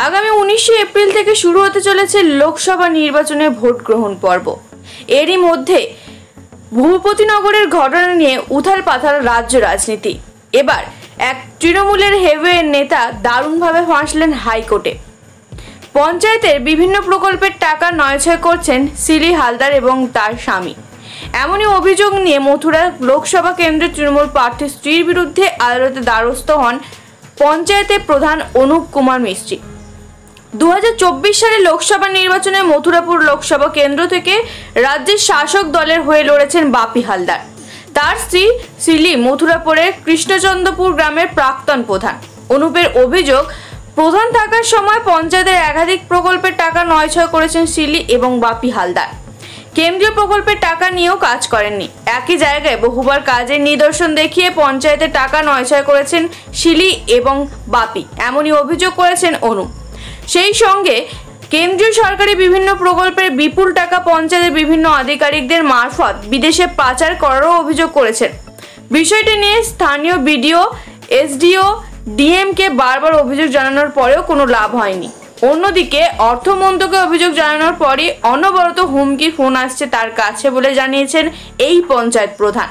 আগামী 19 এপ্রিল থেকে শুরু হতে চলেছে লোকসভা নির্বাচনের ভোট গ্রহণ পর্ব। এরই মধ্যে ভূপতিনগরের ঘটনা নিয়ে উথাল পাথাল রাজ্য রাজনীতি। এবার এক তৃণমূলের হেভিওয়েট নেতা দারুণভাবে ফাঁসলেন হাইকোর্টে। পঞ্চায়েতের বিভিন্ন প্রকল্পের টাকা নয়ছয় করছেন সিলি হালদার এবং তার স্বামী। এমনই অভিযোগ নিয়ে মথুরা লোকসভা কেন্দ্রের তৃণমূল প্রার্থীর স্ত্রীর বিরুদ্ধে আদালতে দ্বারস্থ হন পঞ্চায়েতের প্রধান অনুপ কুমার মিস্ত্রি। 2024 সালে লোকসভা নির্বাচনে মথুরাপুর লোকসভা কেন্দ্র থেকে রাজ্যের শাসক দলের হয়ে লড়েছেন বাপি হালদার। তার স্ত্রী সিলি মথুরাপুরের কৃষ্ণচন্দ্রপুর গ্রামের প্রাক্তন প্রধান। অনুপের অভিযোগ, প্রধান থাকার সময় পঞ্চায়েতের একাধিক প্রকল্পের টাকা নয়ছয় করেছেন সিলি এবং বাপি হালদার। কেন্দ্রীয় প্রকল্পের টাকা নিয়েও কাজ করেননি। একই জায়গায় বহুবার কাজের নিদর্শন দেখিয়ে পঞ্চায়েতের টাকা নয়ছয় করেছেন সিলি এবং বাপি, এমনই অভিযোগ করেছেন অনুপ। সেই সঙ্গে কেন্দ্রীয় সরকারি বিভিন্ন প্রকল্পের বিপুল টাকা পঞ্চায়েতের বিভিন্ন আধিকারিকদের মারফত বিদেশে পাচার করারও অভিযোগ করেছেন। বিষয়টি নিয়ে স্থানীয় বিডিও, এসডিও, ডিএমকে বারবার অভিযোগ জানানোর পরেও কোনো লাভ হয়নি। অন্যদিকে অর্থমন্ত্রকে অভিযোগ জানানোর পরই অনবরত হুমকির ফোন আসছে তার কাছে বলে জানিয়েছেন এই পঞ্চায়েত প্রধান।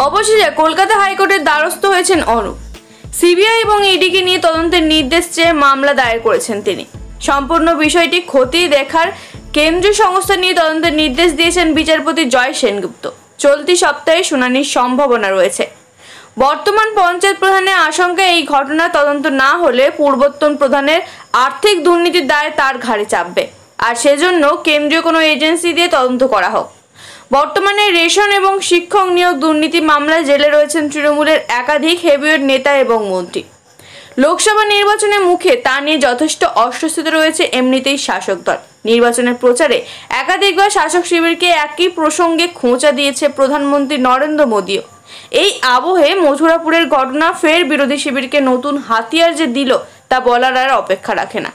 অবশেষে কলকাতা হাইকোর্টের দ্বারস্থ হয়েছেন অনুপ। সিবিআই এবং ইডিকে নিয়ে তদন্তের নির্দেশ চেয়ে মামলা দায়ের করেছেন তিনি। সম্পূর্ণ বিষয়টি খতিয়ে দেখার কেন্দ্রীয় সংস্থা নিয়ে তদন্তের নির্দেশ দিয়েছেন বিচারপতি জয় সেনগুপ্ত। চলতি সপ্তাহে শুনানির সম্ভাবনা রয়েছে। বর্তমান পঞ্চায়েত প্রধানের আশঙ্কা, এই ঘটনা তদন্ত না হলে পূর্বতন প্রধানের আর্থিক দুর্নীতির দায় তার ঘাড়ে চাপবে, আর সেজন্য কেন্দ্রীয় কোনো এজেন্সি দিয়ে তদন্ত করা হোক। বর্তমানে রেশন এবং শিক্ষক নিয়োগ দুর্নীতি মামলায় জেলে রয়েছেন তৃণমূলের একাধিক হেভিওয়েট নেতা এবং মন্ত্রী। লোকসভা নির্বাচনের মুখে তা নিয়ে যথেষ্ট অস্বস্তিতে রয়েছে এমনিতেই শাসক দল। নির্বাচনের প্রচারে একাধিকবার শাসক শিবিরকে একই প্রসঙ্গে খোঁচা দিয়েছে প্রধানমন্ত্রী নরেন্দ্র মোদীও। এই আবহে মথুরাপুরের ঘটনা ফের বিরোধী শিবিরকে নতুন হাতিয়ার যে দিল তা বলার আর অপেক্ষা রাখে না।